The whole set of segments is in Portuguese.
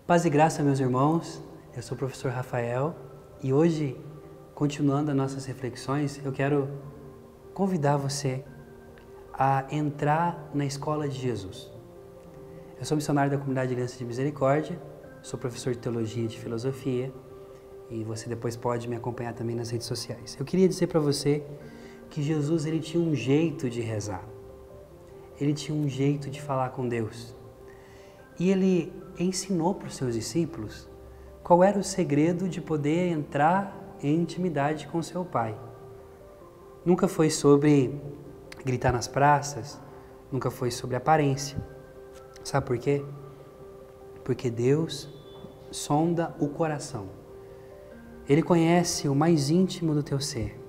Paz e graça, meus irmãos, eu sou o professor Rafael e hoje, continuando as nossas reflexões, eu quero convidar você a entrar na escola de Jesus. Eu sou missionário da Comunidade de Aliança de Misericórdia, sou professor de Teologia e de Filosofia e você depois pode me acompanhar também nas redes sociais. Eu queria dizer para você que Jesus ele tinha um jeito de rezar, ele tinha um jeito de falar com Deus. E ele ensinou para os seus discípulos qual era o segredo de poder entrar em intimidade com seu Pai. Nunca foi sobre gritar nas praças, nunca foi sobre aparência. Sabe por quê? Porque Deus sonda o coração. Ele conhece o mais íntimo do teu ser.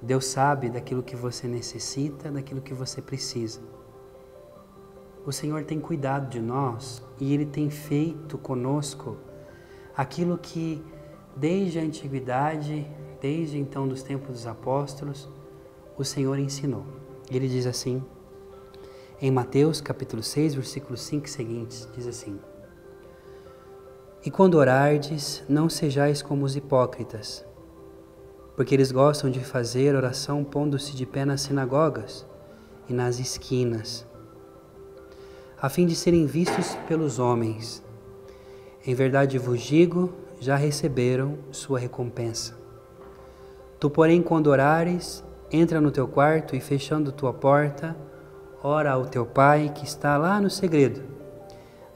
Deus sabe daquilo que você necessita, daquilo que você precisa. O Senhor tem cuidado de nós e Ele tem feito conosco aquilo que desde a antiguidade, desde então dos tempos dos apóstolos, o Senhor ensinou. Ele diz assim, em Mateus capítulo 6, versículos 5 e seguintes, diz assim: E quando orardes, não sejais como os hipócritas, porque eles gostam de fazer oração pondo-se de pé nas sinagogas e nas esquinas, a fim de serem vistos pelos homens. Em verdade vos digo, já receberam sua recompensa. Tu, porém, quando orares, entra no teu quarto e, fechando tua porta, ora ao teu Pai que está lá no segredo,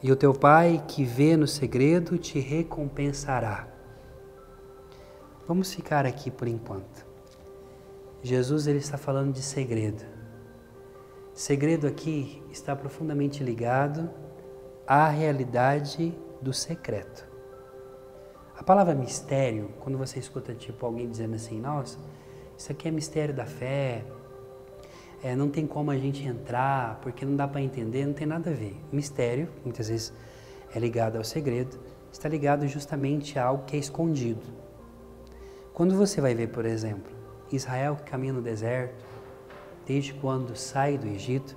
e o teu Pai que vê no segredo te recompensará. Vamos ficar aqui por enquanto. Jesus ele está falando de segredo. Segredo aqui está profundamente ligado à realidade do secreto. A palavra mistério, quando você escuta tipo alguém dizendo assim, nossa, isso aqui é mistério da fé, não tem como a gente entrar, porque não dá para entender, não tem nada a ver. Mistério, muitas vezes é ligado ao segredo, está ligado justamente a algo que é escondido. Quando você vai ver, por exemplo, Israel que caminha no deserto, desde quando sai do Egito,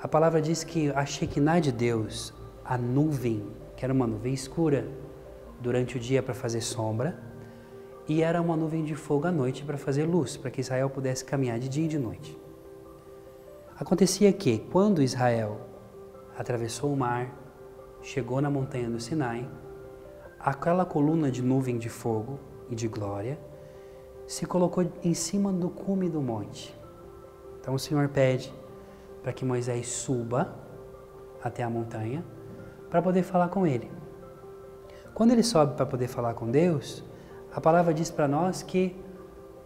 a palavra diz que a Shekinah de Deus, a nuvem, que era uma nuvem escura durante o dia para fazer sombra, e era uma nuvem de fogo à noite para fazer luz, para que Israel pudesse caminhar de dia e de noite. Acontecia que, quando Israel atravessou o mar, chegou na montanha do Sinai, aquela coluna de nuvem de fogo e de glória se colocou em cima do cume do monte. Então o Senhor pede para que Moisés suba até a montanha para poder falar com ele. Quando ele sobe para poder falar com Deus, a palavra diz para nós que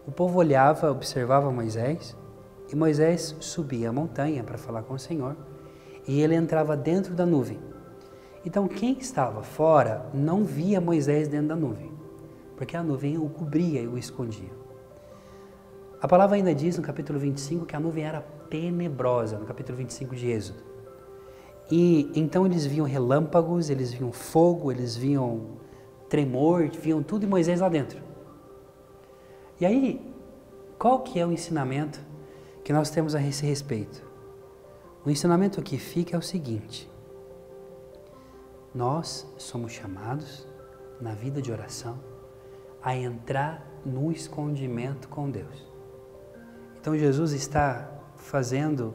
o povo olhava, observava Moisés, e Moisés subia a montanha para falar com o Senhor, e ele entrava dentro da nuvem. Então quem estava fora não via Moisés dentro da nuvem, porque a nuvem o cobria e o escondia. A palavra ainda diz no capítulo 25 que a nuvem era tenebrosa, no capítulo 25 de Êxodo. E então eles viam relâmpagos, eles viam fogo, eles viam tremor, viam tudo e Moisés lá dentro. E aí, qual que é o ensinamento que nós temos a esse respeito? O ensinamento que fica é o seguinte: nós somos chamados, na vida de oração, a entrar no escondimento com Deus. Então Jesus está fazendo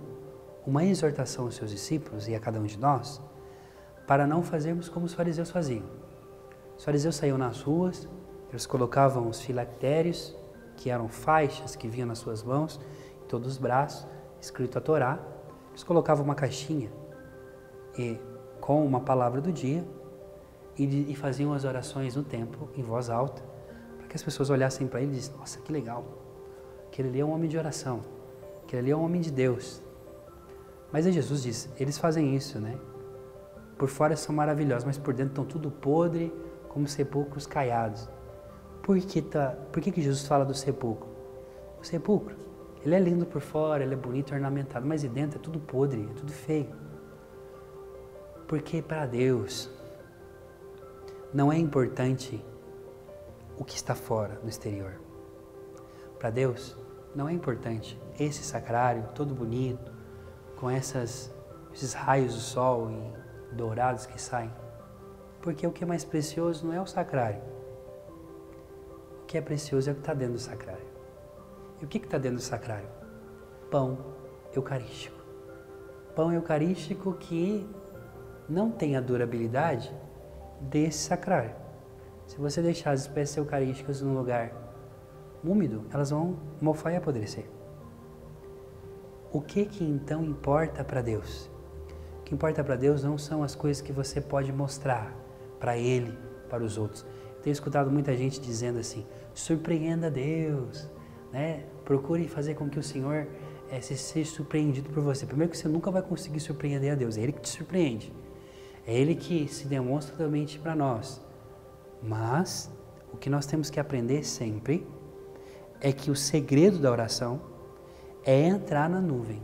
uma exortação aos seus discípulos e a cada um de nós para não fazermos como os fariseus faziam. Os fariseus saíam nas ruas, eles colocavam os filactérios, que eram faixas que vinham nas suas mãos, em todos os braços, escrito a Torá. Eles colocavam uma caixinha com uma palavra do dia e faziam as orações no templo em voz alta, para que as pessoas olhassem para ele e dissessem, nossa, que legal, aquele ali é um homem de oração, aquele ali é um homem de Deus. Mas aí Jesus diz, eles fazem isso, né? Por fora são maravilhosos, mas por dentro estão tudo podre, como sepulcros caiados. Por que Jesus fala do sepulcro? O sepulcro, ele é lindo por fora, ele é bonito, ornamentado, mas de dentro é tudo podre, é tudo feio. Porque para Deus não é importante o que está fora, no exterior. Para Deus não é importante esse sacrário todo bonito, com esses raios do sol e dourados que saem. Porque o que é mais precioso não é o sacrário. O que é precioso é o que está dentro do sacrário. E o que está dentro do sacrário? Pão eucarístico. Pão eucarístico que não tem a durabilidade desse sacrário. Se você deixar as espécies eucarísticas num lugar úmido, elas vão mofar e apodrecer. O que então importa para Deus? O que importa para Deus não são as coisas que você pode mostrar para Ele, para os outros. Eu tenho escutado muita gente dizendo assim, surpreenda Deus, né? Procure fazer com que o Senhor seja surpreendido por você. Primeiro que você nunca vai conseguir surpreender a Deus, é Ele que te surpreende. É Ele que se demonstra totalmente para nós. Mas o que nós temos que aprender sempre é que o segredo da oração é entrar na nuvem,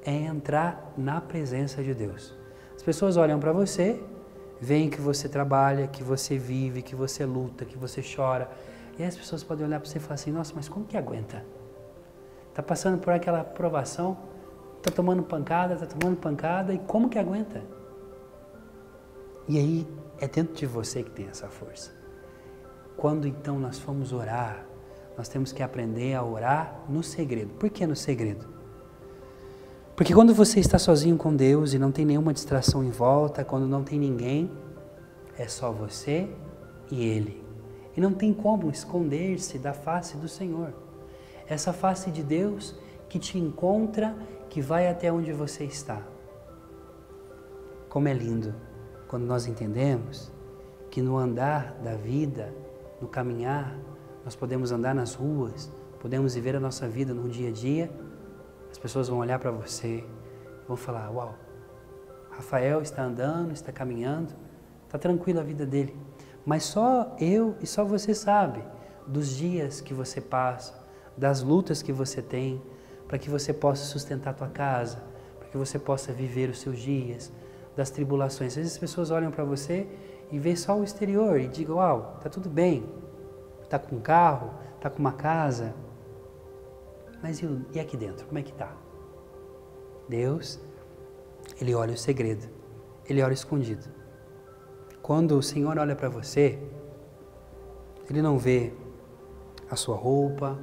é entrar na presença de Deus. As pessoas olham para você, veem que você trabalha, que você vive, que você luta, que você chora. E aí as pessoas podem olhar para você e falar assim, nossa, mas como que aguenta? Está passando por aquela provação, está tomando pancada, e como que aguenta? E aí é dentro de você que tem essa força. Quando então nós formos orar, nós temos que aprender a orar no segredo. Por que no segredo? Porque quando você está sozinho com Deus e não tem nenhuma distração em volta, quando não tem ninguém, é só você e Ele. E não tem como esconder-se da face do Senhor. Essa face de Deus que te encontra, que vai até onde você está. Como é lindo quando nós entendemos que no andar da vida, no caminhar, nós podemos andar nas ruas, podemos viver a nossa vida no dia a dia, as pessoas vão olhar para você, vão falar, uau, Rafael está andando, está caminhando, está tranquila a vida dele. Mas só eu e só você sabe dos dias que você passa, das lutas que você tem, para que você possa sustentar a tua casa, para que você possa viver os seus dias, das tribulações. Às vezes as pessoas olham para você e vê só o exterior e digam, uau, está tudo bem, está com um carro, está com uma casa, mas e aqui dentro, como é que está? Deus, Ele olha o segredo, Ele olha o escondido. Quando o Senhor olha para você, Ele não vê a sua roupa,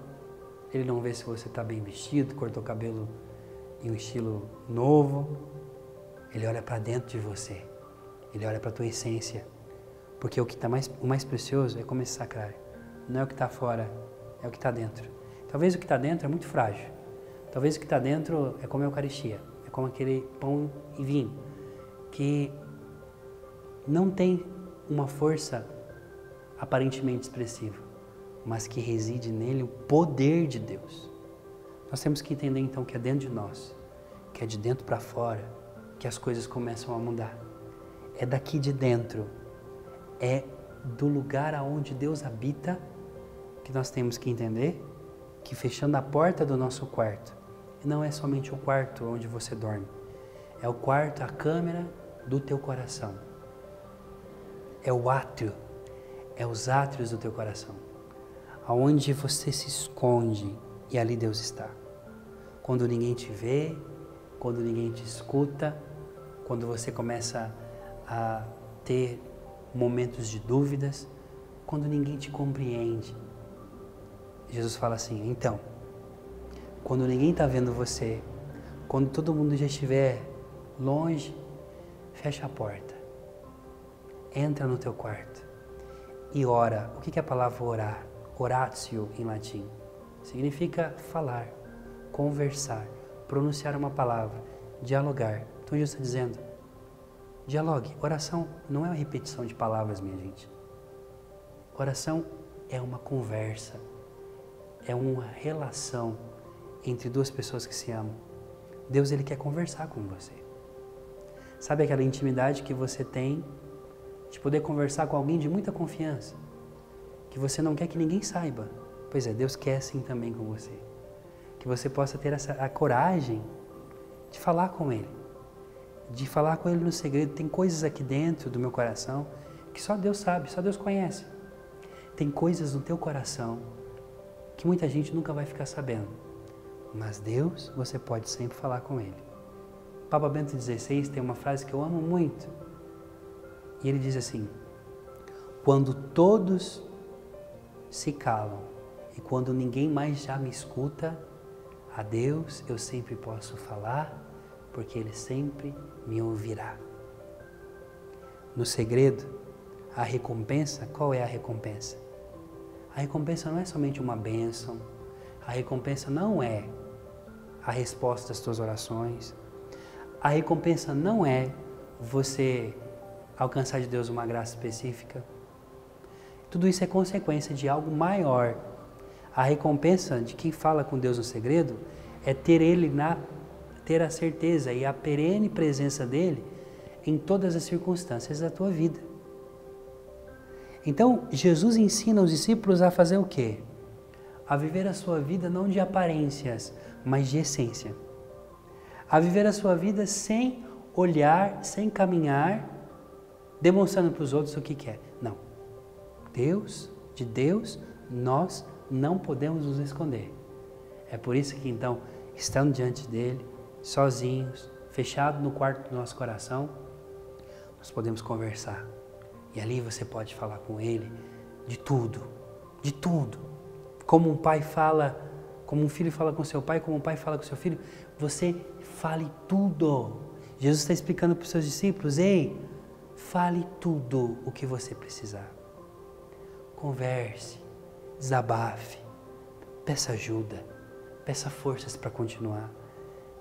Ele não vê se você está bem vestido, cortou o cabelo em um estilo novo. Ele olha para dentro de você, Ele olha para a tua essência, porque o mais precioso é como esse sacrário. Não é o que está fora, é o que está dentro. Talvez o que está dentro é muito frágil. Talvez o que está dentro é como a Eucaristia, é como aquele pão e vinho, que não tem uma força aparentemente expressiva, mas que reside nele o poder de Deus. Nós temos que entender então que é dentro de nós, que é de dentro para fora, que as coisas começam a mudar. É daqui de dentro, é do lugar aonde Deus habita, que nós temos que entender que fechando a porta do nosso quarto, não é somente o quarto onde você dorme, é o quarto, a câmara do teu coração. É o átrio, é os átrios do teu coração, aonde você se esconde e ali Deus está. Quando ninguém te vê, quando ninguém te escuta, quando você começa a ter momentos de dúvidas, quando ninguém te compreende. Jesus fala assim, então, quando ninguém está vendo você, quando todo mundo já estiver longe, fecha a porta, entra no teu quarto e ora. O que é a palavra orar? Oratio em latim. Significa falar, conversar, pronunciar uma palavra, dialogar. Então Jesus está dizendo, dialogue. Oração não é uma repetição de palavras, minha gente. Oração é uma conversa, é uma relação entre duas pessoas que se amam. Deus, Ele quer conversar com você. Sabe aquela intimidade que você tem de poder conversar com alguém de muita confiança, que você não quer que ninguém saiba? Pois é, Deus quer assim também com você. Que você possa ter a coragem de falar com Ele, de falar com Ele no segredo. Tem coisas aqui dentro do meu coração que só Deus sabe, só Deus conhece. Tem coisas no teu coração que muita gente nunca vai ficar sabendo, mas Deus, você pode sempre falar com Ele. Papa Bento XVI tem uma frase que eu amo muito, E ele diz assim: quando todos se calam e quando ninguém mais já me escuta, a Deus eu sempre posso falar, porque Ele sempre me ouvirá. No segredo, a recompensa, qual é a recompensa? A recompensa não é somente uma bênção, a recompensa não é a resposta das tuas orações, a recompensa não é você alcançar de Deus uma graça específica. Tudo isso é consequência de algo maior. A recompensa de quem fala com Deus no segredo é ter a certeza e a perene presença dele em todas as circunstâncias da tua vida. Então, Jesus ensina os discípulos a fazer o quê? A viver a sua vida não de aparências, mas de essência. A viver a sua vida sem olhar, sem caminhar, demonstrando para os outros o que quer. Não. De Deus, nós não podemos nos esconder. É por isso que então, estando diante dele, sozinhos, fechados no quarto do nosso coração, nós podemos conversar. E ali você pode falar com ele de tudo, de tudo. Como um pai fala, como um filho fala com seu pai, como um pai fala com seu filho, você fale tudo. Jesus está explicando para os seus discípulos: ei, fale tudo o que você precisar. Converse, desabafe, peça ajuda, peça forças para continuar,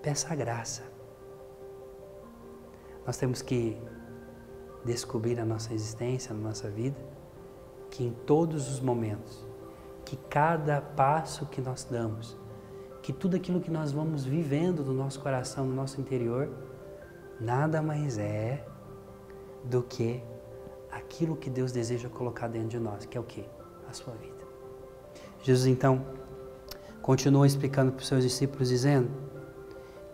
peça a graça. Nós temos que descobrir na nossa existência, na nossa vida, que em todos os momentos, que cada passo que nós damos, que tudo aquilo que nós vamos vivendo no nosso coração, no nosso interior, nada mais é do que aquilo que Deus deseja colocar dentro de nós, que é o quê? A sua vida. Jesus então continua explicando para os seus discípulos, dizendo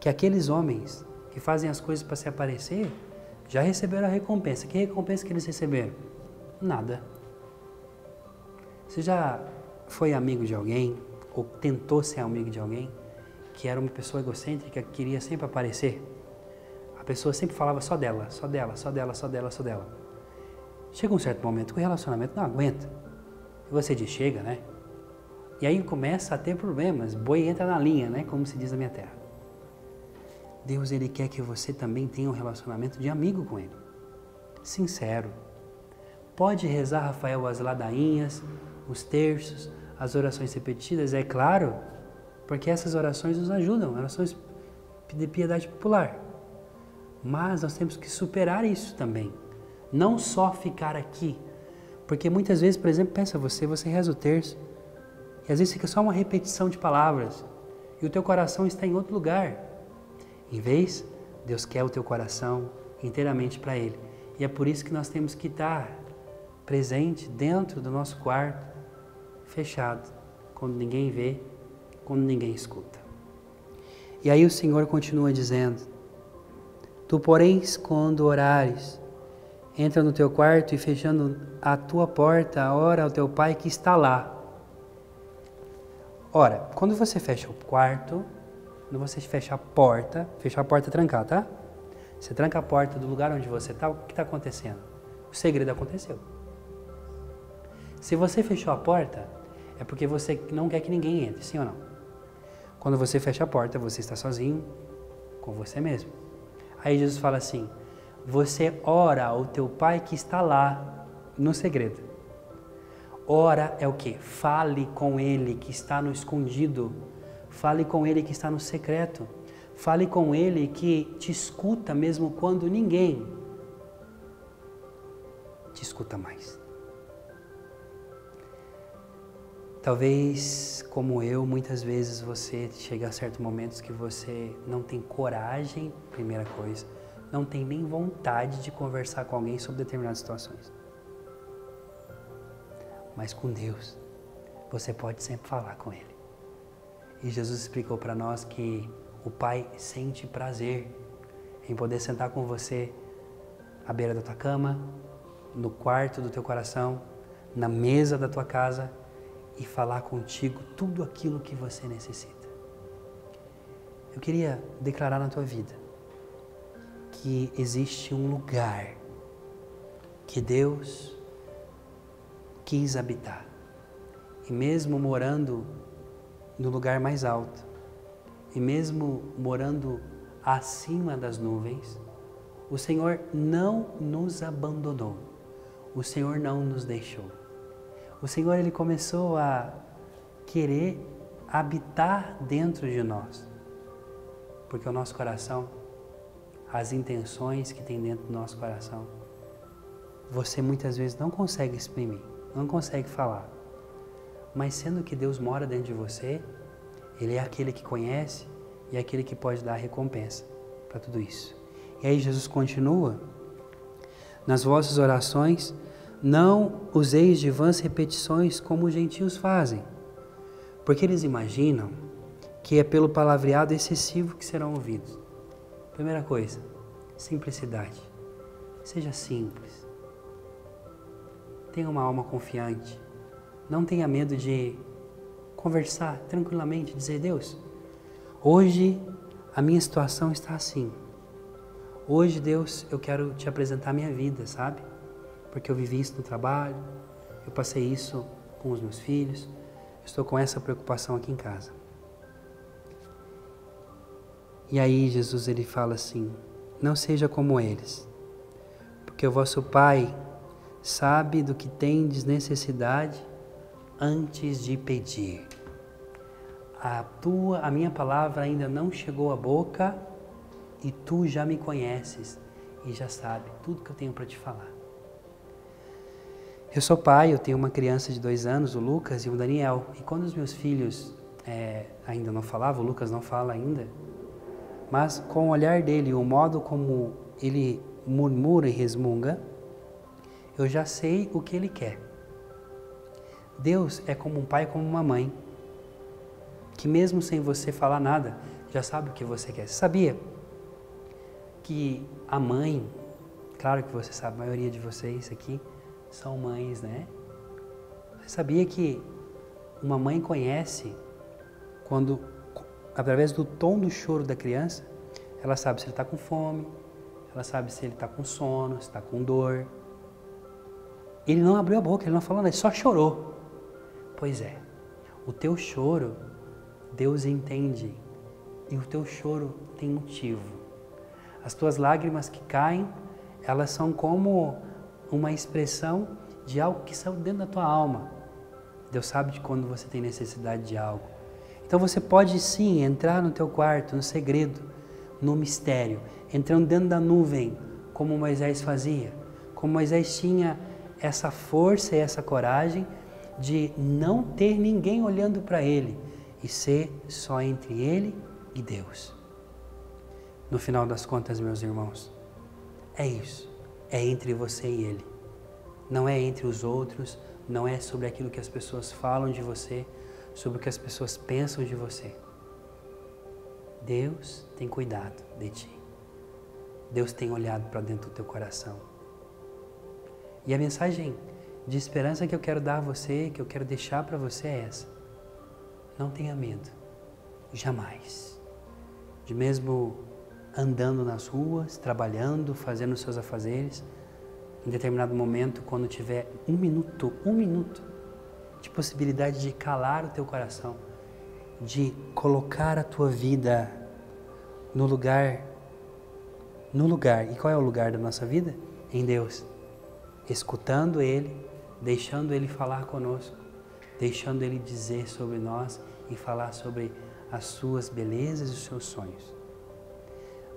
que aqueles homens que fazem as coisas para se aparecer, já receberam a recompensa. Que recompensa que eles receberam? Nada. Você já foi amigo de alguém, ou tentou ser amigo de alguém, que era uma pessoa egocêntrica, que queria sempre aparecer? A pessoa sempre falava só dela, só dela, só dela, só dela, só dela. Chega um certo momento que o relacionamento não aguenta. E você diz, chega, né? E aí começa a ter problemas. Boi entra na linha, né? Como se diz na minha terra. Deus, Ele quer que você também tenha um relacionamento de amigo com Ele. Sincero. Pode rezar, Rafael, as ladainhas, os terços, as orações repetidas, é claro, porque essas orações nos ajudam, orações de piedade popular. Mas nós temos que superar isso também. Não só ficar aqui. Porque muitas vezes, por exemplo, pensa você reza o terço, e às vezes fica só uma repetição de palavras, e o teu coração está em outro lugar. Em vez, Deus quer o teu coração inteiramente para Ele. E é por isso que nós temos que estar presente dentro do nosso quarto, fechado, quando ninguém vê, quando ninguém escuta. E aí o Senhor continua dizendo: tu, porém, quando orares, entra no teu quarto e fechando a tua porta, ora ao teu Pai que está lá. Ora, quando você fecha o quarto, quando você fecha a porta trancar, tá? Você tranca a porta do lugar onde você está, o que está acontecendo? O segredo aconteceu. Se você fechou a porta, é porque você não quer que ninguém entre, sim ou não? Quando você fecha a porta, você está sozinho com você mesmo. Aí Jesus fala assim: você ora ao teu Pai que está lá no segredo. Ora é o quê? Fale com Ele que está no escondido. Fale com Ele que está no secreto. Fale com Ele que te escuta mesmo quando ninguém te escuta mais. Talvez, como eu, muitas vezes você chega a certos momentos que você não tem coragem, primeira coisa, não tem nem vontade de conversar com alguém sobre determinadas situações. Mas com Deus, você pode sempre falar com Ele. E Jesus explicou para nós que o Pai sente prazer em poder sentar com você à beira da tua cama, no quarto do teu coração, na mesa da tua casa e falar contigo tudo aquilo que você necessita. Eu queria declarar na tua vida que existe um lugar que Deus quis habitar. E mesmo morando no lugar mais alto, e mesmo morando acima das nuvens, o Senhor não nos abandonou. O Senhor não nos deixou. O Senhor, Ele começou a querer habitar dentro de nós. Porque o nosso coração, as intenções que tem dentro do nosso coração, você muitas vezes não consegue exprimir, não consegue falar. Mas sendo que Deus mora dentro de você, Ele é aquele que conhece e é aquele que pode dar a recompensa para tudo isso. E aí Jesus continua: nas vossas orações, não useis de vãs repetições como os gentios fazem, porque eles imaginam que é pelo palavreado excessivo que serão ouvidos. Primeira coisa, simplicidade. Seja simples. Tenha uma alma confiante. Não tenha medo de conversar tranquilamente, dizer: Deus, hoje a minha situação está assim. Hoje, Deus, eu quero te apresentar a minha vida, sabe? Porque eu vivi isso no trabalho, eu passei isso com os meus filhos, estou com essa preocupação aqui em casa. E aí Jesus, Ele fala assim: não seja como eles, porque o vosso Pai sabe do que tendes necessidade antes de pedir. A minha palavra ainda não chegou à boca e tu já me conheces e já sabe tudo que eu tenho para te falar. Eu sou pai, eu tenho uma criança de 2 anos, o Lucas e o Daniel. E quando os meus filhos ainda não falavam, o Lucas não fala ainda, mas com o olhar dele, o modo como ele murmura e resmunga, eu já sei o que ele quer. Deus é como um pai, como uma mãe, que mesmo sem você falar nada, já sabe o que você quer. Você sabia que a mãe, claro que você sabe, a maioria de vocês aqui são mães, né? Você sabia que uma mãe conhece quando, através do tom do choro da criança, ela sabe se ele está com fome, ela sabe se ele está com sono, se está com dor. Ele não abriu a boca, ele não falou nada, ele só chorou. Pois é, o teu choro, Deus entende, e o teu choro tem motivo. As tuas lágrimas que caem, elas são como uma expressão de algo que saiu dentro da tua alma. Deus sabe de quando você tem necessidade de algo. Então você pode sim entrar no teu quarto, no segredo, no mistério, entrando dentro da nuvem, como Moisés fazia. Como Moisés tinha essa força e essa coragem de não ter ninguém olhando para ele e ser só entre ele e Deus. No final das contas, meus irmãos, é isso. É entre você e Ele. Não é entre os outros, não é sobre aquilo que as pessoas falam de você, sobre o que as pessoas pensam de você. Deus tem cuidado de ti. Deus tem olhado para dentro do teu coração. E a mensagem de esperança que eu quero dar a você, que eu quero deixar para você é essa. Não tenha medo, jamais. De mesmo andando nas ruas, trabalhando, fazendo os seus afazeres, em determinado momento, quando tiver um minuto de possibilidade de calar o teu coração, de colocar a tua vida no lugar. E qual é o lugar da nossa vida? Em Deus. Escutando Ele, deixando Ele falar conosco, deixando Ele dizer sobre nós e falar sobre as suas belezas e os seus sonhos.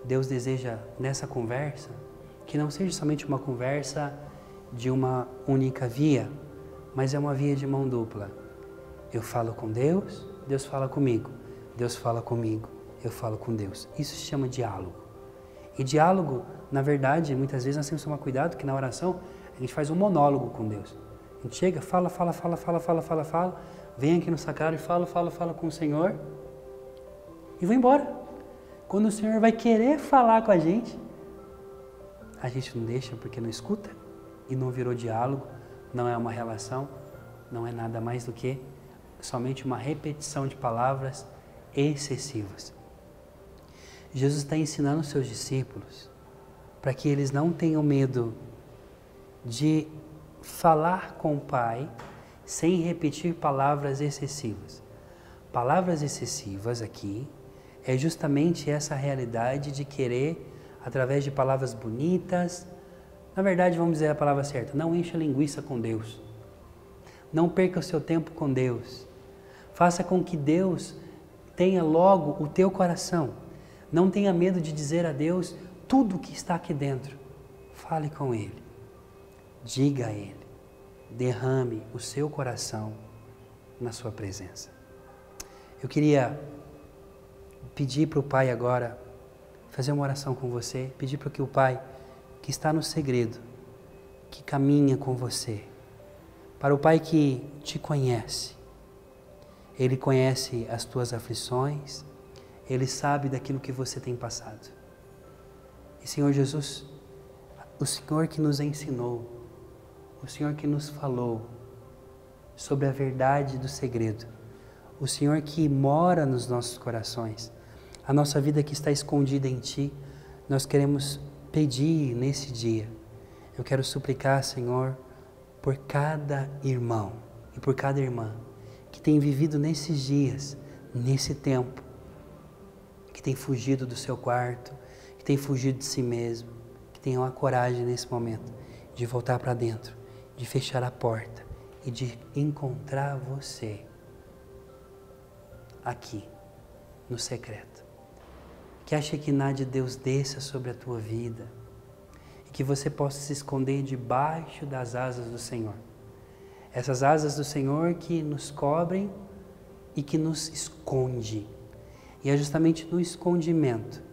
Deus deseja nessa conversa que não seja somente uma conversa de uma única via, mas é uma via de mão dupla. Eu falo com Deus, Deus fala comigo. Deus fala comigo, eu falo com Deus. Isso se chama diálogo. E diálogo, na verdade, muitas vezes nós temos que tomar cuidado que na oração a gente faz um monólogo com Deus. A gente chega, fala, vem aqui no sacrário e fala com o Senhor e vai embora. Quando o Senhor vai querer falar com a gente não deixa porque não escuta e não virou diálogo, não é uma relação, não é nada mais do que somente uma repetição de palavras excessivas. Jesus está ensinando os seus discípulos para que eles não tenham medo de falar com o Pai sem repetir palavras excessivas. Palavras excessivas aqui é justamente essa realidade de querer, através de palavras bonitas, na verdade, vamos dizer a palavra certa, não encha linguiça com Deus. Não perca o seu tempo com Deus. Faça com que Deus tenha logo o teu coração. Não tenha medo de dizer a Deus tudo o que está aqui dentro. Fale com Ele. Diga a Ele. Derrame o seu coração na sua presença. Eu queria pedir para o Pai agora, fazer uma oração com você, pedir para que o Pai, que está no segredo, que caminha com você, para o Pai que te conhece, Ele conhece as tuas aflições, Ele sabe daquilo que você tem passado. E Senhor Jesus, o Senhor que nos ensinou, o Senhor que nos falou sobre a verdade do segredo, o Senhor que mora nos nossos corações, a nossa vida que está escondida em Ti, nós queremos pedir nesse dia. Eu quero suplicar, Senhor, por cada irmão e por cada irmã que tem vivido nesses dias, nesse tempo, que tem fugido do seu quarto, que tem fugido de si mesmo, que tenham a coragem nesse momento de voltar para dentro, de fechar a porta e de encontrar você aqui, no secreto. Que a Shekinah de Deus desça sobre a tua vida e que você possa se esconder debaixo das asas do Senhor. Essas asas do Senhor que nos cobrem e que nos esconde. E é justamente no escondimento,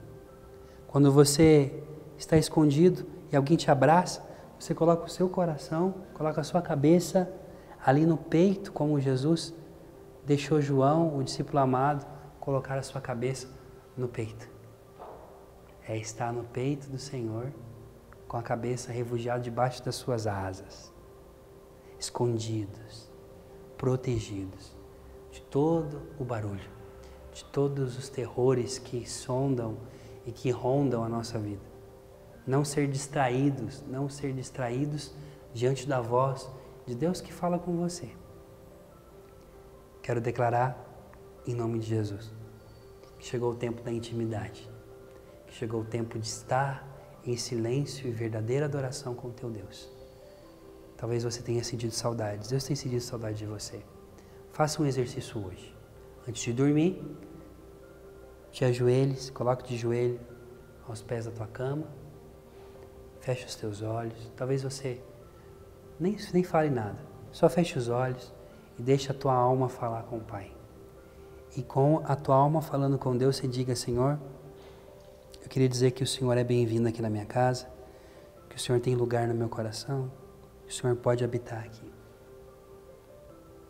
quando você está escondido e alguém te abraça, você coloca o seu coração, coloca a sua cabeça ali no peito, como Jesus deixou João, o discípulo amado, colocar a sua cabeça no peito. É estar no peito do Senhor, com a cabeça refugiada debaixo das suas asas, escondidos, protegidos de todo o barulho, de todos os terrores que sondam e que rondam a nossa vida. Não ser distraídos diante da voz de Deus que fala com você. Quero declarar, em nome de Jesus, que chegou o tempo da intimidade, que chegou o tempo de estar em silêncio e verdadeira adoração com o teu Deus. Talvez você tenha sentido saudades, Deus tem sentido saudade de você. Faça um exercício hoje. Antes de dormir, te ajoelhes, coloque de joelho aos pés da tua cama, feche os teus olhos. Talvez você nem fale nada, só feche os olhos e deixa a tua alma falar com o Pai. E com a tua alma falando com Deus, você diga: Senhor, eu queria dizer que o Senhor é bem-vindo aqui na minha casa, que o Senhor tem lugar no meu coração, que o Senhor pode habitar aqui.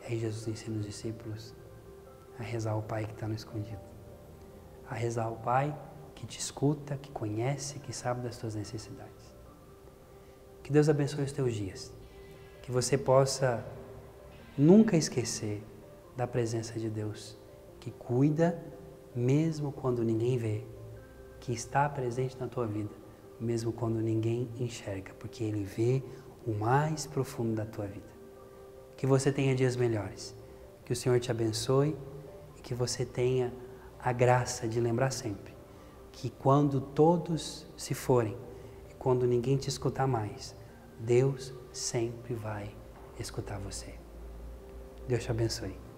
E aí Jesus ensina os discípulos a rezar ao Pai que está no escondido, a rezar ao Pai que te escuta, que conhece, que sabe das tuas necessidades. Que Deus abençoe os teus dias, que você possa nunca esquecer da presença de Deus, que cuida mesmo quando ninguém vê, que está presente na tua vida, mesmo quando ninguém enxerga, porque Ele vê o mais profundo da tua vida. Que você tenha dias melhores, que o Senhor te abençoe e que você tenha a graça de lembrar sempre que quando todos se forem e quando ninguém te escutar mais, Deus sempre vai escutar você. Deus te abençoe.